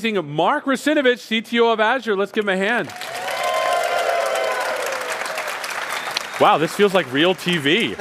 Mark Russinovich, CTO of Azure. Let's give him a hand. Wow, this feels like real TV.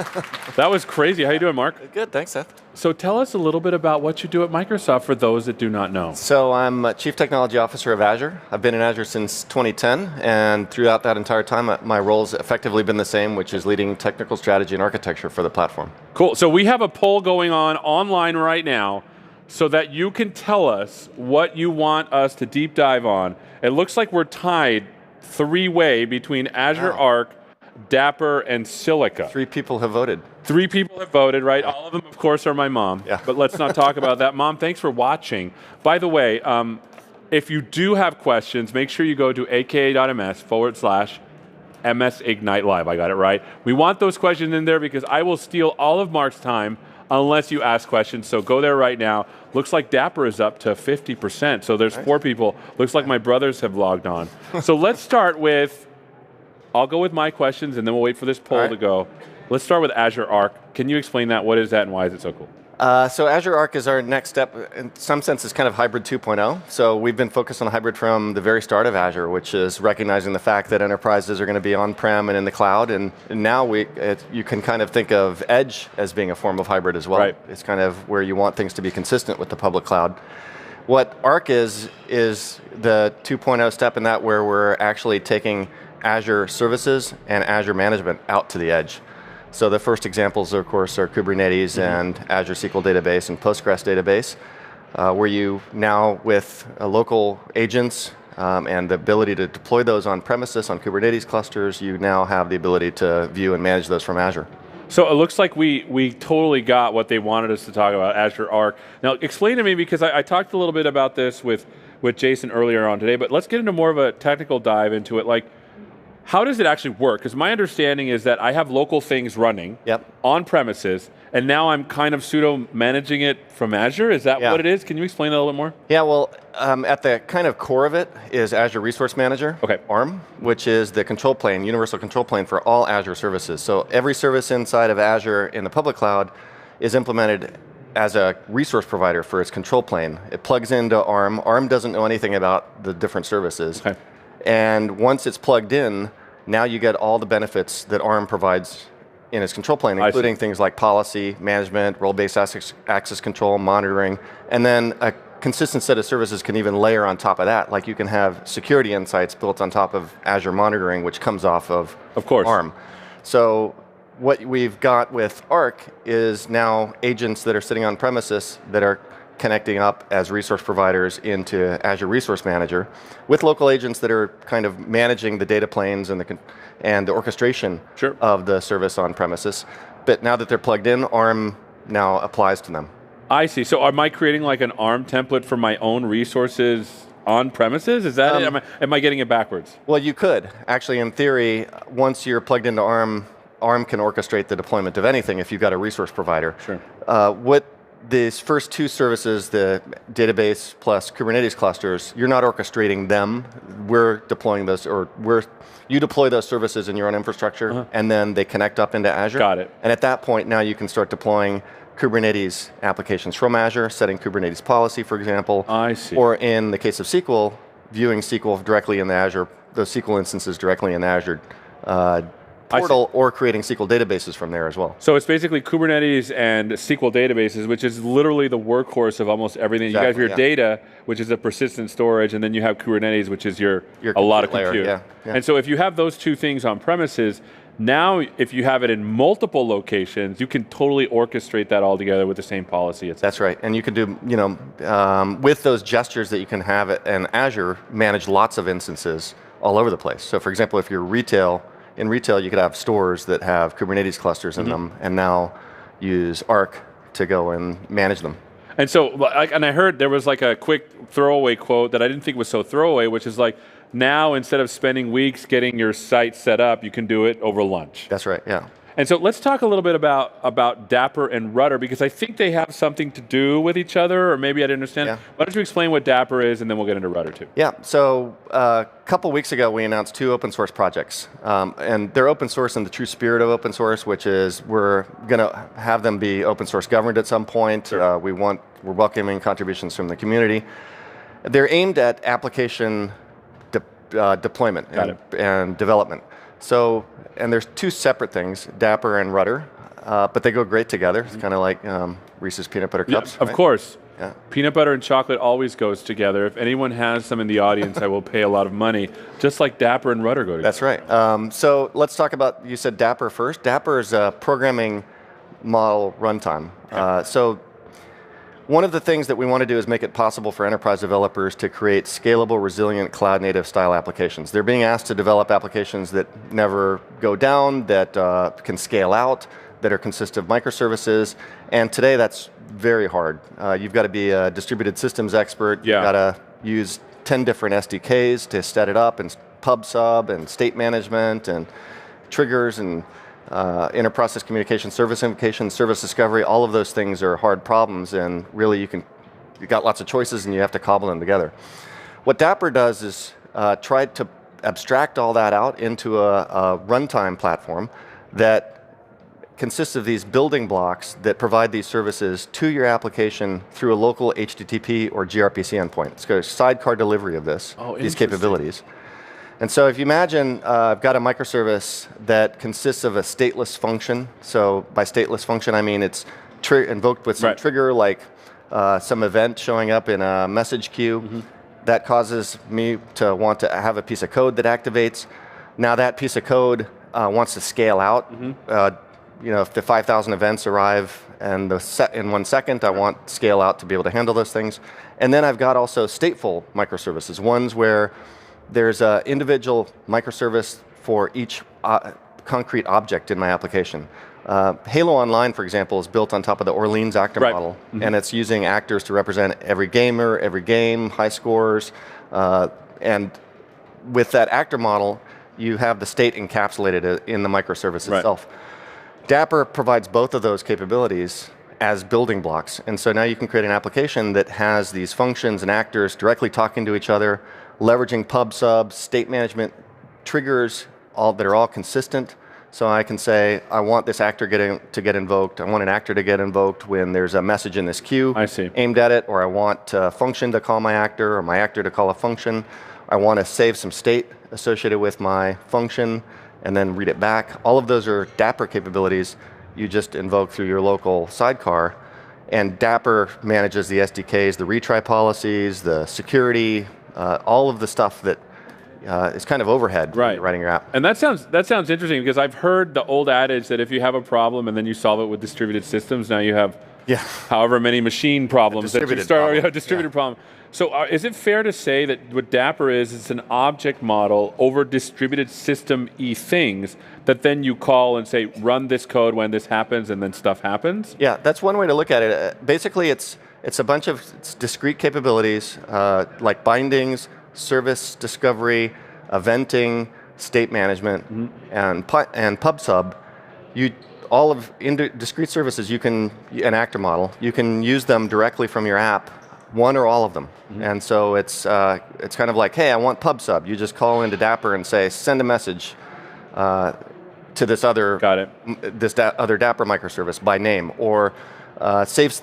That was crazy. How you doing, Mark? Good, thanks, Seth. So tell us a little bit about what you do at Microsoft for those that do not know. So I'm Chief Technology Officer of Azure. I've been in Azure since 2010, and throughout that entire time, my role's effectively been the same, which is leading technical strategy and architecture for the platform. Cool. So we have a poll going on online right now so that you can tell us what you want us to deep dive on. It looks like we're tied three-way between Azure Arc, Dapr, and Silica. 3 people have voted. 3 people have voted, right? All of them, of course, are my mom. Yeah. But let's not talk about that. Mom, thanks for watching. By the way, if you do have questions, make sure you go to aka.ms/MS Ignite Live. I got it right. We want those questions in there because I will steal all of Mark's time unless you ask questions. So go there right now. Looks like Dapr is up to 50%. So there's 4 people. Looks like my brothers have logged on. So let's start with, I'll go with my questions and then we'll wait for this poll to go. Let's start with Azure Arc. Can you explain that? What is that and why is it so cool? So Azure Arc is our next step. In some sense, it's kind of hybrid 2.0. So we've been focused on hybrid from the very start of Azure, which is recognizing the fact that enterprises are going to be on-prem and in the cloud. And now you can kind of think of Edge as being a form of hybrid as well. Right. It's kind of where you want things to be consistent with the public cloud. What Arc is the 2.0 step in that where we're actually taking Azure services and Azure management out to the edge. So the first examples, of course, are Kubernetes and Azure SQL Database and Postgres Database, where you now, with local agents and the ability to deploy those on premises on Kubernetes clusters, you now have the ability to view and manage those from Azure. So it looks like we totally got what they wanted us to talk about, Azure Arc. Now explain to me, because I talked a little bit about this with Jason earlier on today, but let's get into more of a technical dive into it. Like, how does it actually work? Because my understanding is that I have local things running on premises, and now I'm kind of pseudo-managing it from Azure. Is that what it is? Can you explain that a little bit more? Yeah, well, at the kind of core of it is Azure Resource Manager, ARM, which is the control plane, universal control plane for all Azure services. So every service inside of Azure in the public cloud is implemented as a resource provider for its control plane. It plugs into ARM. ARM doesn't know anything about the different services. And once it's plugged in, now you get all the benefits that ARM provides in its control plane, including things like policy, management, role-based access control, monitoring, and then a consistent set of services can even layer on top of that. Like you can have security insights built on top of Azure monitoring, which comes off of ARM. So what we've got with Arc is now agents that are sitting on premises that are connecting up as resource providers into Azure Resource Manager with local agents that are kind of managing the data planes and the orchestration of the service on premises. But now that they're plugged in, ARM now applies to them. I see. So am I creating like an ARM template for my own resources on premises? Is that it? Am I getting it backwards? Well, you could. Actually, in theory, once you're plugged into ARM, ARM can orchestrate the deployment of anything if you've got a resource provider. What these first 2 services, the database plus Kubernetes clusters, you're not orchestrating them. We're deploying those, or you deploy those services in your own infrastructure, and then they connect up into Azure. Got it. And at that point, now you can start deploying Kubernetes applications from Azure, setting Kubernetes policy, for example. I see. Or in the case of SQL, viewing SQL directly in the Azure, those SQL instances directly in the Azure portal, or creating SQL databases from there as well. So it's basically Kubernetes and SQL databases, which is literally the workhorse of almost everything. You have your data, which is a persistent storage, and then you have Kubernetes, which is your a lot of compute. And so if you have those 2 things on premises, now if you have it in multiple locations, you can totally orchestrate that all together with the same policy. That's right, and you can do, with those gestures that you can have in Azure, manage lots of instances all over the place. So for example, if you're in retail, you could have stores that have Kubernetes clusters in them, and now use Arc to go and manage them. And so, and I heard there was like a quick throwaway quote that I didn't think was so throwaway, which is like, now instead of spending weeks getting your site set up, you can do it over lunch. That's right, yeah. And so let's talk a little bit about Dapr and Rudder, because I think they have something to do with each other, or maybe I didn't understand. Why don't you explain what Dapr is, and then we'll get into Rudder too. Yeah, so a couple weeks ago we announced 2 open source projects. And they're open source in the true spirit of open source, which is we're going to have them be open source governed at some point. We're welcoming contributions from the community. They're aimed at application deployment and development. So, and there's two separate things, Dapper and Rudder, but they go great together. It's kind of like Reese's peanut butter cups. Yeah, of course. Yeah. Peanut butter and chocolate always goes together. If anyone has some in the audience, I will pay a lot of money, just like Dapper and Rudder go together. That's right. So let's talk about, you said Dapper first. Dapper is a programming model runtime. So one of the things that we want to do is make it possible for enterprise developers to create scalable, resilient, cloud-native style applications. They're being asked to develop applications that never go down, that can scale out, that are consist of microservices, and today that's very hard. You've got to be a distributed systems expert. You've got to use 10 different SDKs to set it up, and PubSub, and state management, and triggers, and inter-process communication, service invocation, service discovery. All of those things are hard problems, and really you've got lots of choices, and you have to cobble them together. What Dapper does is try to abstract all that out into a runtime platform that consists of these building blocks that provide these services to your application through a local HTTP or gRPC endpoint. It's got a sidecar delivery of these capabilities. And so if you imagine I've got a microservice that consists of a stateless function. So by stateless function, I mean it's invoked with some trigger, like some event showing up in a message queue. That causes me to want to have a piece of code that activates. Now that piece of code wants to scale out. If the 5,000 events arrive and in 1 second, I want scale out to be able to handle those things. And then I've got also stateful microservices, ones where there's an individual microservice for each concrete object in my application. Halo Online, for example, is built on top of the Orleans actor model, and it's using actors to represent every gamer, every game, high scores, and with that actor model, you have the state encapsulated in the microservice itself. Dapper provides both of those capabilities as building blocks. And so now you can create an application that has these functions and actors directly talking to each other, leveraging PubSub, state management, triggers that are all consistent. So I can say, I want this actor to get invoked. I want an actor to get invoked when there's a message in this queue aimed at it, or I want a function to call my actor, or my actor to call a function. I want to save some state associated with my function, and then read it back. All of those are Dapper capabilities you just invoke through your local sidecar. And Dapper manages the SDKs, the retry policies, the security, all of the stuff that is kind of overhead when you're writing your app. And that sounds interesting, because I've heard the old adage that if you have a problem and then you solve it with distributed systems, now you have however many machine problems that you start, or a distributed problem. So is it fair to say that what Dapper is, it's an object model over distributed system-y things that then you call and say, run this code when this happens, and then stuff happens? Yeah, that's one way to look at it. Basically, it's a bunch of discrete capabilities, like bindings, service discovery, eventing, state management, and PubSub. All of discrete services, an actor model, you can use them directly from your app, one or all of them. And so it's kind of like, hey, I want PubSub. You just call into Dapper and say, send a message to this other other Dapper microservice by name, or save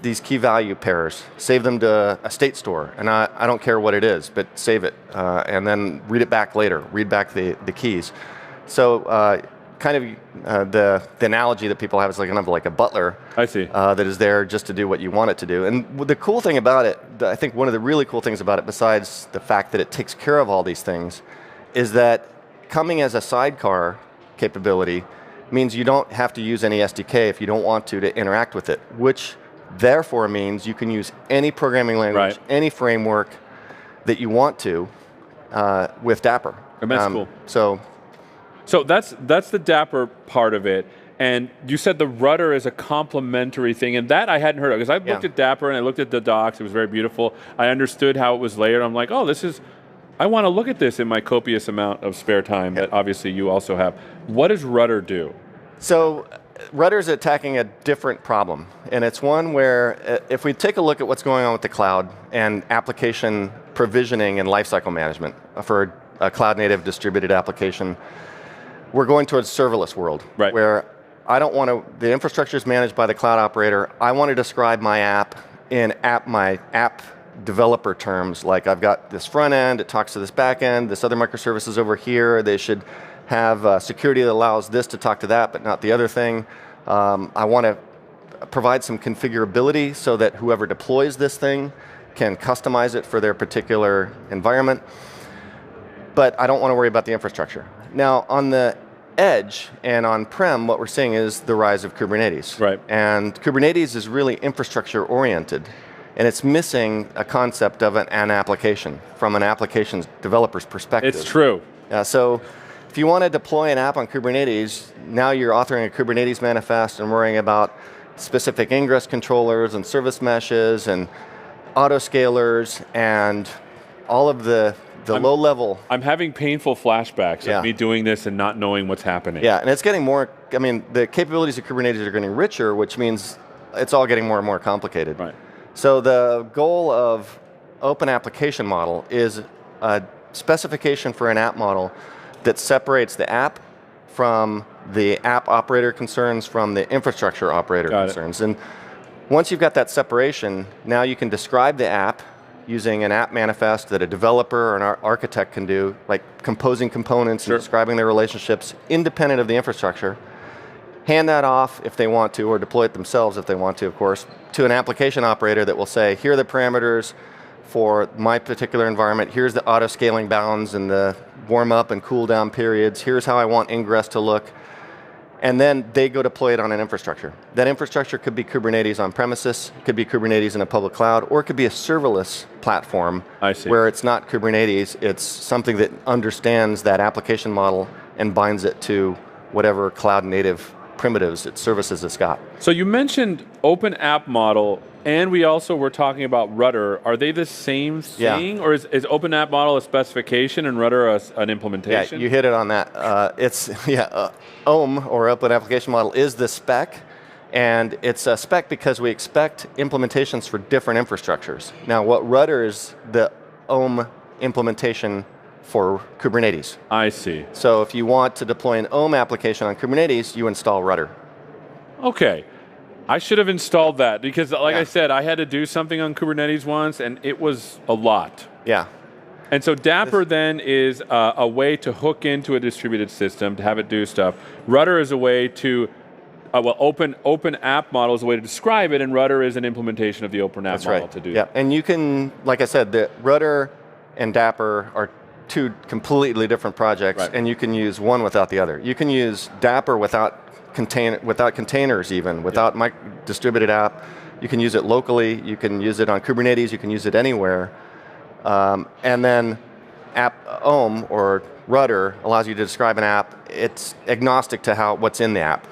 these key value pairs, save them to a state store, and I don't care what it is, but save it, and then read it back later, read back the keys. So kind of the analogy that people have is kind of like a butler that is there just to do what you want it to do. And the cool thing about it, I think one of the really cool things about it, besides the fact that it takes care of all these things, is that coming as a sidecar capability means you don't have to use any SDK if you don't want to interact with it, which therefore means you can use any programming language, any framework that you want to with Dapper. And that's cool. So that's the Dapper part of it. And you said the Rudder is a complementary thing, and that I hadn't heard of, because I've looked at Dapper and I looked at the docs. It was very beautiful. I understood how it was layered. I'm like, oh, I want to look at this in my copious amount of spare time that obviously you also have. What does Rudder do? So Rudder's attacking a different problem, and it's one where if we take a look at what's going on with the cloud and application provisioning and lifecycle management for a cloud-native distributed application, we're going towards serverless world, where I don't want to, the infrastructure is managed by the cloud operator. I want to describe my app in my app developer terms, like I've got this front end, it talks to this back end, this other microservice is over here, they should have security that allows this to talk to that, but not the other thing. I want to provide some configurability so that whoever deploys this thing can customize it for their particular environment. But I don't want to worry about the infrastructure. Now, on the edge and on-prem, what we're seeing is the rise of Kubernetes. Right. And Kubernetes is really infrastructure-oriented, and it's missing a concept of an application from an application developer's perspective. It's true. So if you want to deploy an app on Kubernetes, now you're authoring a Kubernetes manifest and worrying about specific ingress controllers and service meshes and autoscalers and all of the low level. I'm having painful flashbacks of me doing this and not knowing what's happening. Yeah, and it's getting more, I mean, the capabilities of Kubernetes are getting richer, which means it's all getting more and more complicated. Right. So the goal of Open Application Model is a specification for an app model that separates the app from the app operator concerns from the infrastructure operator concerns. And once you've got that separation, now you can describe the app using an app manifest that a developer or an architect can do, like composing components and describing their relationships independent of the infrastructure. Hand that off if they want to, or deploy it themselves if they want to, of course, to an application operator that will say, here are the parameters for my particular environment, here's the auto-scaling bounds and the warm-up and cool-down periods, here's how I want ingress to look, and then they go deploy it on an infrastructure. That infrastructure could be Kubernetes on premises, could be Kubernetes in a public cloud, or it could be a serverless platform where it's not Kubernetes, it's something that understands that application model and binds it to whatever cloud-native primitives, its services it's got. So you mentioned Open App Model, and we also were talking about Rudder. Are they the same thing, or is Open App Model a specification and Rudder an implementation? Yeah, you hit it on that. OAM, or Open Application Model, is the spec, and it's a spec because we expect implementations for different infrastructures. Now, what Rudder is the OAM implementation for Kubernetes. I see. So if you want to deploy an OAM application on Kubernetes, you install Rudder. Okay. I should have installed that because, like I said, I had to do something on Kubernetes once, and it was a lot. Yeah. And so Dapr then is a way to hook into a distributed system to have it do stuff. Rudder is a way to, Open App Model is a way to describe it, and Rudder is an implementation of the Open App Model to do that. And you can, like I said, the Rudder and Dapr are two completely different projects, and you can use one without the other. You can use Dapr without containers even, without distributed app. You can use it locally, you can use it on Kubernetes, you can use it anywhere. And then OAM, or Rudder, allows you to describe an app. It's agnostic to what's in the app.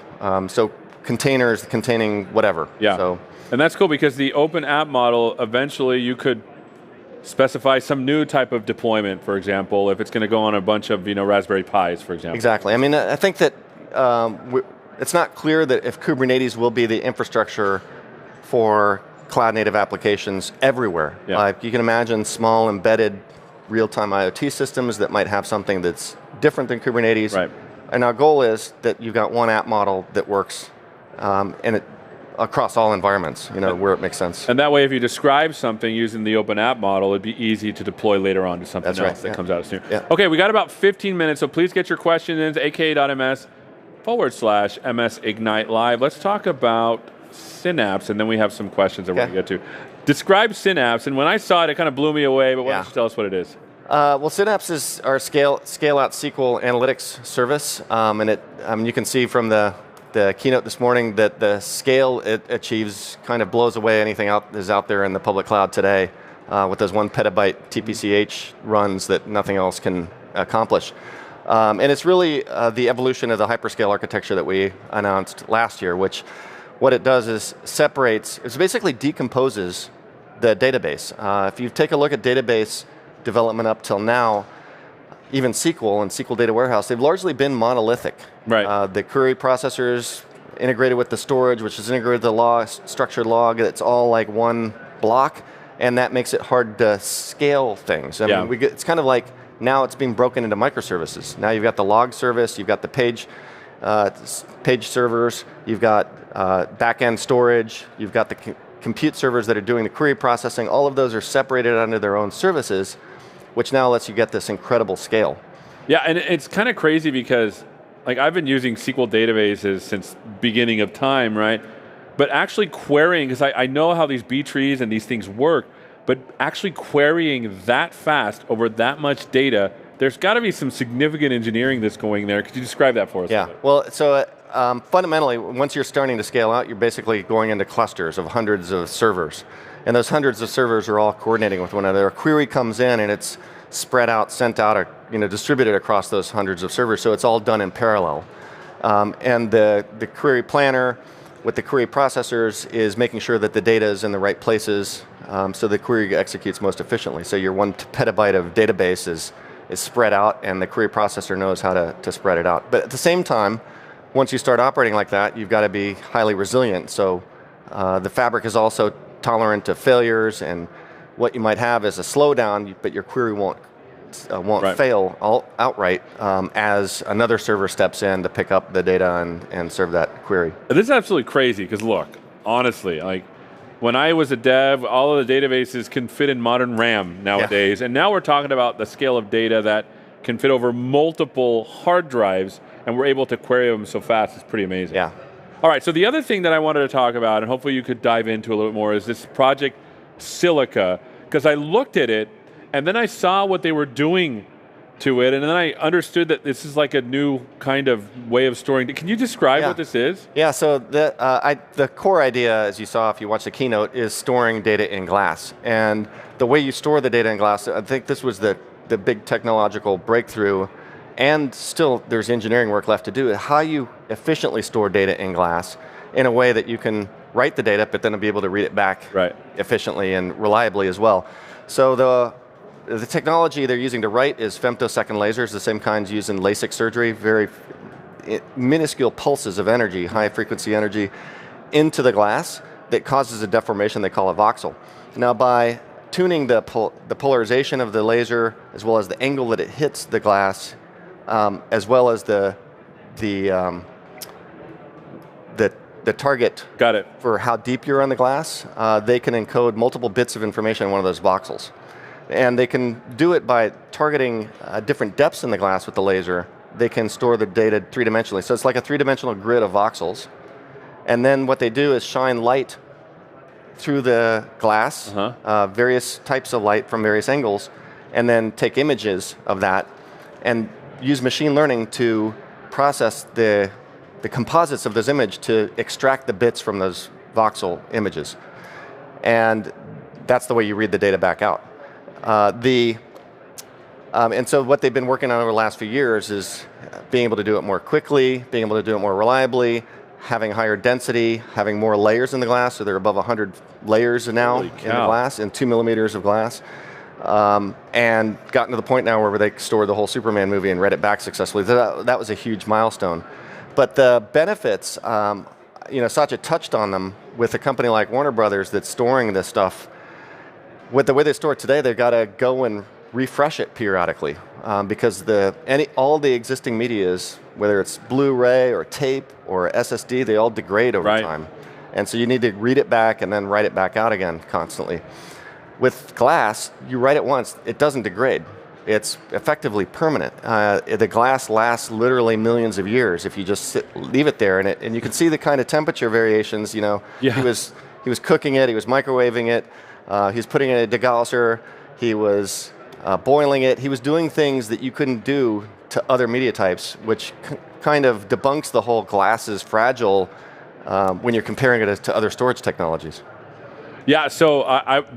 So containers containing whatever. Yeah, so, and that's cool because the Open App Model, eventually you could specify some new type of deployment, for example, if it's going to go on a bunch of Raspberry Pis, for example. Exactly. I mean, I think that it's not clear that if Kubernetes will be the infrastructure for cloud-native applications everywhere. Yeah. Like you can imagine small embedded real-time IoT systems that might have something that's different than Kubernetes. Right. And our goal is that you've got one app model that works across all environments, where it makes sense. And that way, if you describe something using the Open App Model, it'd be easy to deploy later on to something else that comes out soon. Yeah. Okay, we got about 15 minutes, so please get your questions in to aka.ms/MS Ignite Live. Let's talk about Synapse, and then we have some questions that we're going to get to. Describe Synapse, and when I saw it, it kind of blew me away, but why don't you tell us what it is? Well, Synapse is our scale-out SQL analytics service, and you can see from the keynote this morning that the scale it achieves kind of blows away anything is out there in the public cloud today with those 1 petabyte TPCH runs that nothing else can accomplish. And it's really the evolution of the hyperscale architecture that we announced last year, which what it does is it basically decomposes the database. If you take a look at database development up till now, even SQL and SQL Data Warehouse, they've largely been monolithic. Right. The query processors integrated with the storage, which is integrated with the structured log. It's all like one block, and that makes it hard to scale things. I mean, it's kind of like now it's being broken into microservices. Now you've got the log service, you've got the page servers, you've got back-end storage, you've got the compute servers that are doing the query processing. All of those are separated under their own services, which now lets you get this incredible scale. Yeah, and it's kind of crazy because like I've been using SQL databases since beginning of time, right? But actually querying, because I know how these B trees and these things work, but actually querying that fast over that much data, there's got to be some significant engineering that's going there. Could you describe that for us? Yeah, well, so fundamentally, once you're starting to scale out, you're basically going into clusters of hundreds of servers. And those hundreds of servers are all coordinating with one another. A query comes in and it's spread out, sent out, or distributed across those hundreds of servers, so it's all done in parallel. And the query planner with the query processors is making sure that the data is in the right places so the query executes most efficiently. So your 1 petabyte of database is spread out and the query processor knows how to spread it out. But at the same time, once you start operating like that, you've got to be highly resilient. So the fabric is also tolerant to failures, and what you might have is a slowdown, but your query won't fail outright as another server steps in to pick up the data and serve that query. This is absolutely crazy because look, honestly, like when I was a dev, all of the databases can fit in modern RAM nowadays, and now we're talking about the scale of data that can fit over multiple hard drives, and we're able to query them so fast. It's pretty amazing. Yeah. All right, so the other thing that I wanted to talk about, and hopefully you could dive into a little bit more, is this project Silica, because I looked at it, and then I saw what they were doing to it, and then I understood that this is like a new kind of way of storing. Can you describe what this is? Yeah, so the core idea, as you saw if you watched the keynote, is storing data in glass. And the way you store the data in glass, I think this was the big technological breakthrough, and still there's engineering work left to do, how you efficiently store data in glass in a way that you can write the data, but then be able to read it back efficiently and reliably as well. So the technology they're using to write is femtosecond lasers, the same kinds used in LASIK surgery, very minuscule pulses of energy, high frequency energy, into the glass that causes a deformation they call a voxel. Now by tuning the polarization of the laser, as well as the angle that it hits the glass, as well as the target for how deep you're on the glass, they can encode multiple bits of information in one of those voxels. And they can do it by targeting different depths in the glass with the laser. They can store the data three-dimensionally. So it's like a three-dimensional grid of voxels. And then what they do is shine light through the glass, various types of light from various angles, and then take images of that and use machine learning to process the composites of this image to extract the bits from those voxel images. And that's the way you read the data back out. And so what they've been working on over the last few years is being able to do it more quickly, being able to do it more reliably, having higher density, having more layers in the glass, so they're above 100 layers now in the glass, in 2 millimeters of glass. And gotten to the point now where they stored the whole Superman movie and read it back successfully. That was a huge milestone. But the benefits, Satya touched on them with a company like Warner Brothers that's storing this stuff. With the way they store it today, they've got to go and refresh it periodically because all the existing medias, whether it's Blu-ray or tape or SSD, they all degrade over time. And so you need to read it back and then write it back out again constantly. With glass, you write it once, it doesn't degrade. It's effectively permanent. The glass lasts literally millions of years if you just leave it there, and you can see the kind of temperature variations. He was cooking it, he was microwaving it, he was putting it in a degausser, he was boiling it. He was doing things that you couldn't do to other media types, which kind of debunks the whole glass is fragile when you're comparing it to other storage technologies. Yeah, so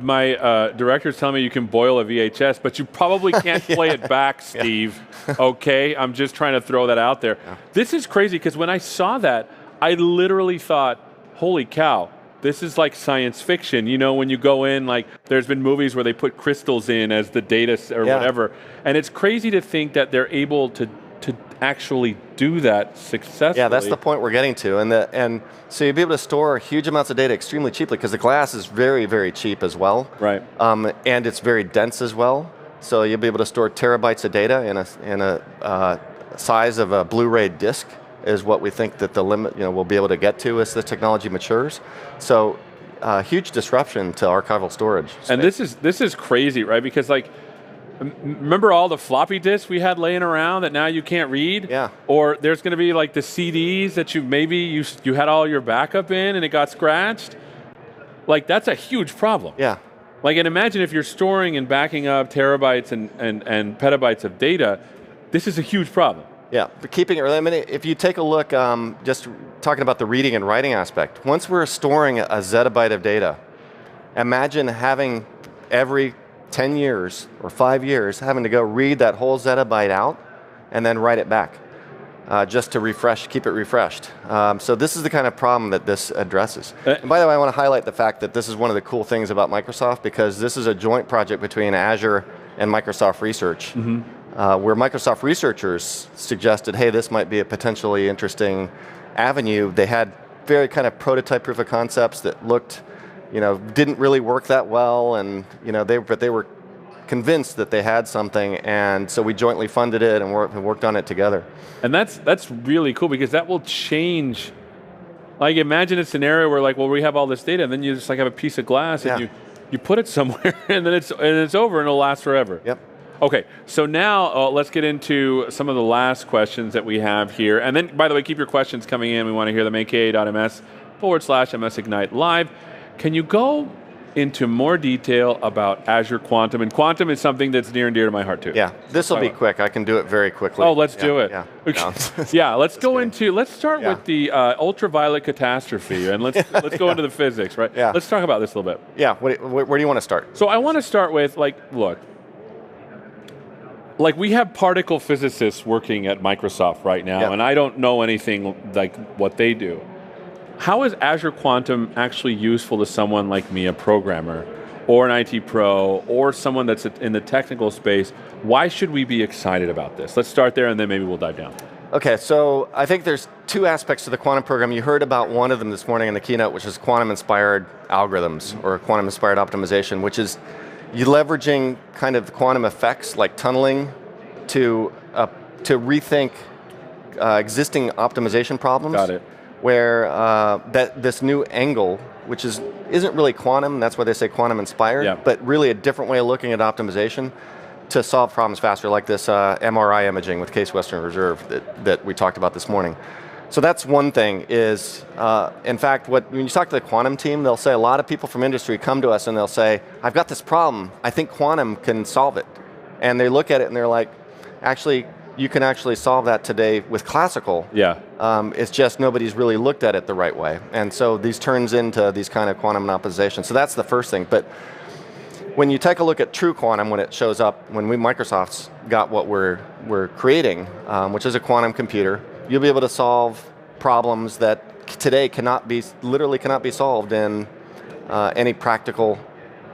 my director's telling me you can boil a VHS, but you probably can't play it back, Steve. Okay, I'm just trying to throw that out there. This is crazy because when I saw that, I literally thought, holy cow, this is like science fiction. When you go in, like there's been movies where they put crystals in as the data or whatever. And it's crazy to think that they're able to actually do that successfully. Yeah, that's the point we're getting to. And so you'll be able to store huge amounts of data extremely cheaply because the glass is very, very cheap as well. Right. And it's very dense as well. So you'll be able to store terabytes of data in a size of a Blu-ray disc is what we think that the limit we'll be able to get to as the technology matures. So huge disruption to archival storage space. And this is crazy, right? Because like, remember all the floppy disks we had laying around that now you can't read? Yeah. Or there's going to be like the CDs that you had all your backup in and it got scratched? Like, that's a huge problem. Yeah. Like, and imagine if you're storing and backing up terabytes and petabytes of data, this is a huge problem. Yeah, but keeping it, I mean, if you take a look, just talking about the reading and writing aspect, once we're storing a zettabyte of data, imagine having every 10 years or 5 years having to go read that whole zettabyte out and then write it back just to refresh, keep it refreshed. So this is the kind of problem that this addresses. And by the way, I want to highlight the fact that this is one of the cool things about Microsoft, because this is a joint project between Azure and Microsoft Research. Where Microsoft researchers suggested, hey, this might be a potentially interesting avenue. They had very kind of prototype proof of concepts that looked, didn't really work that well, and but they were convinced that they had something, and so we jointly funded it and worked on it together. And that's really cool, because that will change. Like, imagine a scenario where, like, well, we have all this data, and then you just like have a piece of glass, and you put it somewhere, and then it's over, and it'll last forever. Yep. Okay, so now let's get into some of the last questions that we have here. And then, by the way, keep your questions coming in. We want to hear them, aka.ms/MSIgnite Live. Can you go into more detail about Azure Quantum? And Quantum is something that's near and dear to my heart, too. Yeah, this will be quick. I can do it very quickly. Oh, let's do it. Yeah, yeah, let's start with the ultraviolet catastrophe, and let's go into the physics, right? Yeah. Let's talk about this a little bit. Yeah, where do you want to start? So I want to start with, look, we have particle physicists working at Microsoft right now, and I don't know anything like what they do. How is Azure Quantum actually useful to someone like me, a programmer, or an IT pro, or someone that's in the technical space? Why should we be excited about this? Let's start there, and then maybe we'll dive down. Okay, so I think there's two aspects to the quantum program. You heard about one of them this morning in the keynote, which is quantum-inspired algorithms, or quantum-inspired optimization, which is you leveraging kind of quantum effects like tunneling to rethink existing optimization problems. Got it. Where this new angle, which isn't really quantum, that's why they say quantum inspired, but really a different way of looking at optimization to solve problems faster, like this MRI imaging with Case Western Reserve that we talked about this morning. So that's one thing is, in fact, when you talk to the quantum team, they'll say a lot of people from industry come to us and they'll say, I've got this problem, I think quantum can solve it. And they look at it and they're like, actually, you can actually solve that today with classical. Yeah. It's just nobody's really looked at it the right way. And so these turns into these kind of quantum optimization. So that's the first thing. But when you take a look at true quantum, when it shows up, when Microsoft's got what we're creating, which is a quantum computer, you'll be able to solve problems that today literally cannot be solved in any practical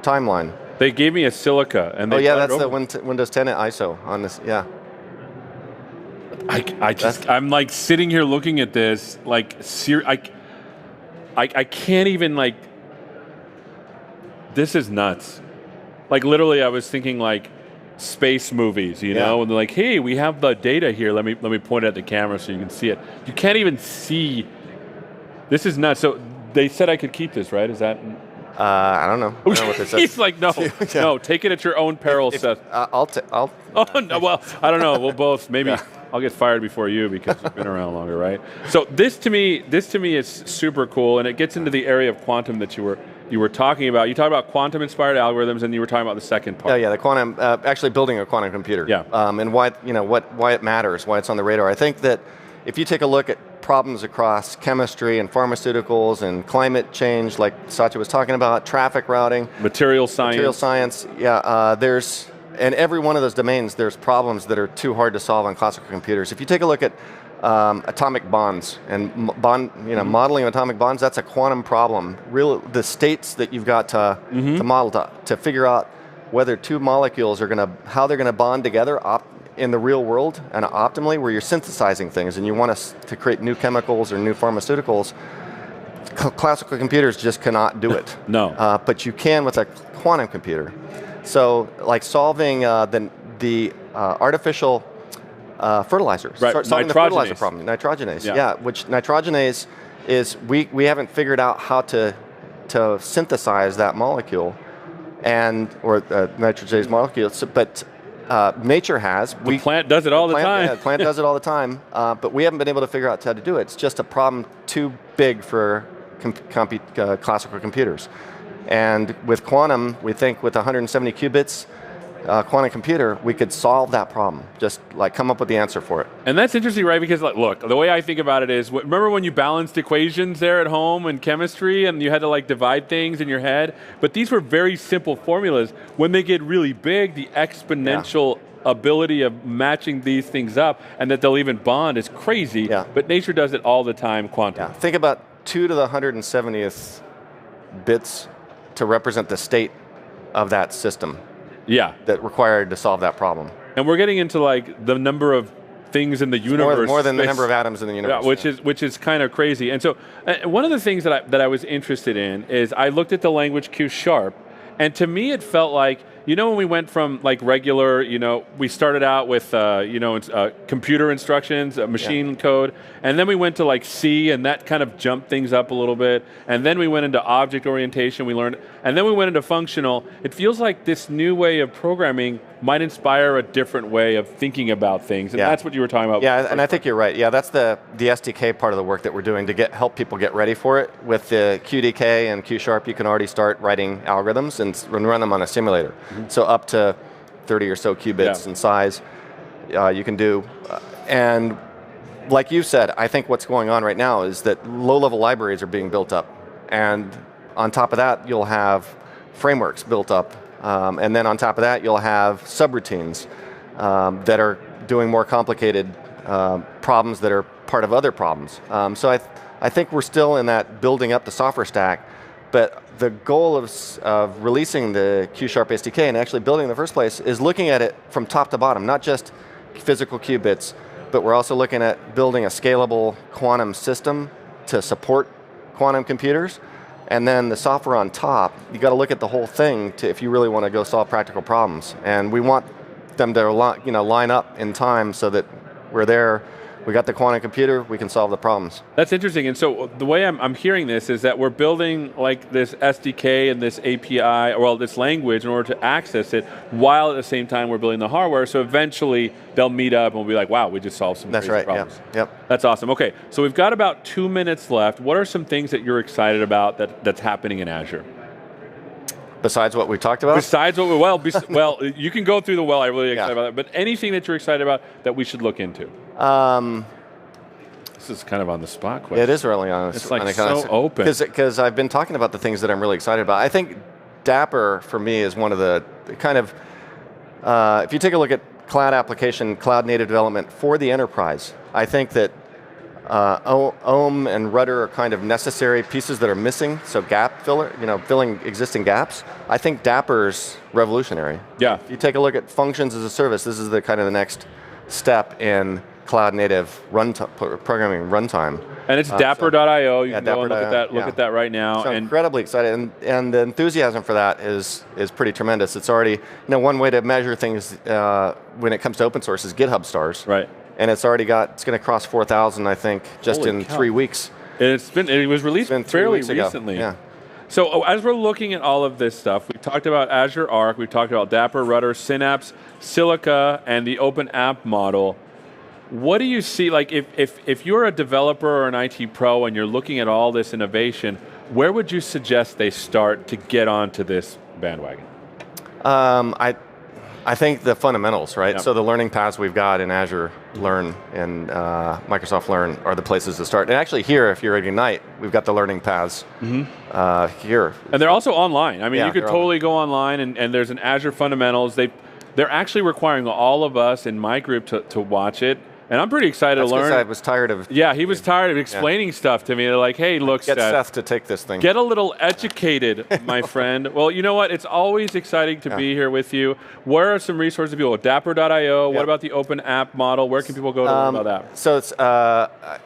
timeline. They gave me a Silica, and that's the Windows 10 ISO on this. Yeah. I'm like sitting here looking at this, I can't even this is nuts. Like, literally, I was thinking space movies, and they're like, hey, we have the data here. Let me point it at the camera so you can see it. You can't even see. This is nuts. So they said I could keep this, right? Is that? I don't know. I don't know what this is. He's like, no, no, take it at your own peril, Seth. I'll. Oh no, well, I don't know. We'll both maybe. Yeah. I'll get fired before you because you've been around longer, right? So this to me is super cool, and it gets into the area of quantum that you were talking about. You talked about quantum-inspired algorithms, and you were talking about the second part. Yeah, the quantum, actually building a quantum computer. Yeah. And why it matters, why it's on the radar. I think that if you take a look at problems across chemistry and pharmaceuticals and climate change, like Satya was talking about, traffic routing, material science. And every one of those domains, there's problems that are too hard to solve on classical computers. If you take a look at atomic bonds and modeling of atomic bonds, that's a quantum problem. The states that you've got to model to figure out whether two molecules how they're gonna bond together in the real world and optimally, where you're synthesizing things and you want to create new chemicals or new pharmaceuticals. Classical computers just cannot do it. No. But you can with a quantum computer. So, like solving the artificial fertilizers, right. solving the fertilizer problem, nitrogenase. Yeah, which nitrogenase is we haven't figured out how to to synthesize that molecule, or nitrogenase molecule. But nature has. The plant does it all the time. Yeah, the plant does it all the time, but we haven't been able to figure out how to do it. It's just a problem too big for classical computers. And with quantum, we think with 170 qubits, quantum computer, we could solve that problem. Just like come up with the answer for it. And that's interesting, right? Because look, the way I think about it is, remember when you balanced equations there at home in chemistry and you had to like divide things in your head? But these were very simple formulas. When they get really big, the exponential ability of matching these things up and that they'll even bond is crazy. Yeah. But nature does it all the time, quantum. Yeah. Think about 2 to the 170th bits to represent the state of that system. Yeah. That required to solve that problem. And we're getting into like the number of things in the universe. More than the number of atoms in the universe. Yeah, which is kind of crazy. And so one of the things that I was interested in is I looked at the language Q#, and to me it felt like, when we went from like regular, we started out with computer instructions, machine code, and then we went to like C, and that kind of jumped things up a little bit. And then we went into object orientation, we learned, and then we went into functional. It feels like this new way of programming might inspire a different way of thinking about things, and that's what you were talking about. Yeah, and I think you're right. Yeah, that's the SDK part of the work that we're doing to help people get ready for it. With the QDK and Q#, you can already start writing algorithms and run them on a simulator. Mm-hmm. So up to 30 or so qubits in size, you can do. And like you said, I think what's going on right now is that low-level libraries are being built up, and on top of that, you'll have frameworks built up. And then on top of that, you'll have subroutines that are doing more complicated problems that are part of other problems. So I think we're still in that building up the software stack, but the goal of releasing the Q# SDK and actually building in the first place is looking at it from top to bottom, not just physical qubits, but we're also looking at building a scalable quantum system to support quantum computers. And then the software on top, you got to look at the whole thing if you really want to go solve practical problems. And we want them to line up in time so that we're there. We got the quantum computer, we can solve the problems. That's interesting. And so the way I'm hearing this is that we're building like this SDK and this API, or this language in order to access it, while at the same time we're building the hardware. So eventually they'll meet up and we'll be like, wow, we just solved some crazy problems. Yep. That's awesome. Okay, so we've got about 2 minutes left. What are some things that you're excited about that's happening in Azure? Besides what we talked about? Besides what you can go through the I'm really excited about that, but anything that you're excited about that we should look into? This is kind of on the spot question. It is really on the spot. It's like so open. Because I've been talking about the things that I'm really excited about. I think Dapr, for me, is one of the kind of, if you take a look at cloud application, cloud native development for the enterprise, I think that Ohm and Rudder are kind of necessary pieces that are missing, so gap filler, filling existing gaps. I think Dapr's revolutionary. Yeah. If you take a look at functions as a service, this is the kind of the next step in cloud native programming runtime. And it's Dapr.io. You can go and look at that right now. So incredibly excited, and the enthusiasm for that is pretty tremendous. It's already, one way to measure things when it comes to open source is GitHub stars. Right. And it's going to cross 4,000, I think, just in 3 weeks. And it was released fairly recently. Yeah. So as we're looking at all of this stuff, we've talked about Azure Arc, we've talked about Dapr, Rudder, Synapse, Silica, and the open app model. What do you see, like if you're a developer or an IT pro and you're looking at all this innovation, where would you suggest they start to get onto this bandwagon? I think the fundamentals, right? Yep. So the learning paths we've got in Azure Learn and Microsoft Learn are the places to start. And actually here, if you're at Ignite, we've got the learning paths here. And they're also online. I mean, you could totally online. go online and there's an Azure Fundamentals. They're actually requiring all of us in my group to watch it. And I'm pretty excited to learn. I was tired of. Yeah, he was tired of explaining stuff to me. They're like, hey, look, get Seth to take this thing. Get a little educated, my friend. Well, you know what? It's always exciting to be here with you. Where are some resources people? Dapr.io. What about the open app model? Where can people go to learn about that? So it's, I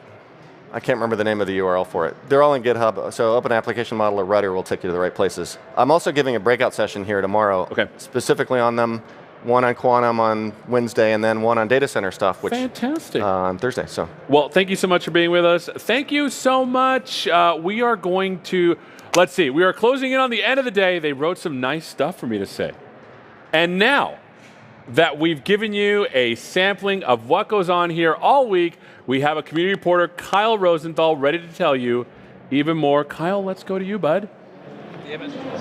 can't remember the name of the URL for it. They're all in GitHub. So Open Application Model or Rudder will take you to the right places. I'm also giving a breakout session here tomorrow, specifically on them. one on Quantum on Wednesday, and then one on data center stuff, which Fantastic. On Thursday. So, well, thank you so much for being with us. Thank you so much. We are going to, let's see, we are closing in on the end of the day. They wrote some nice stuff for me to say. And now that we've given you a sampling of what goes on here all week, we have a community reporter, Kyle Rosenthal, ready to tell you even more. Kyle, let's go to you, bud.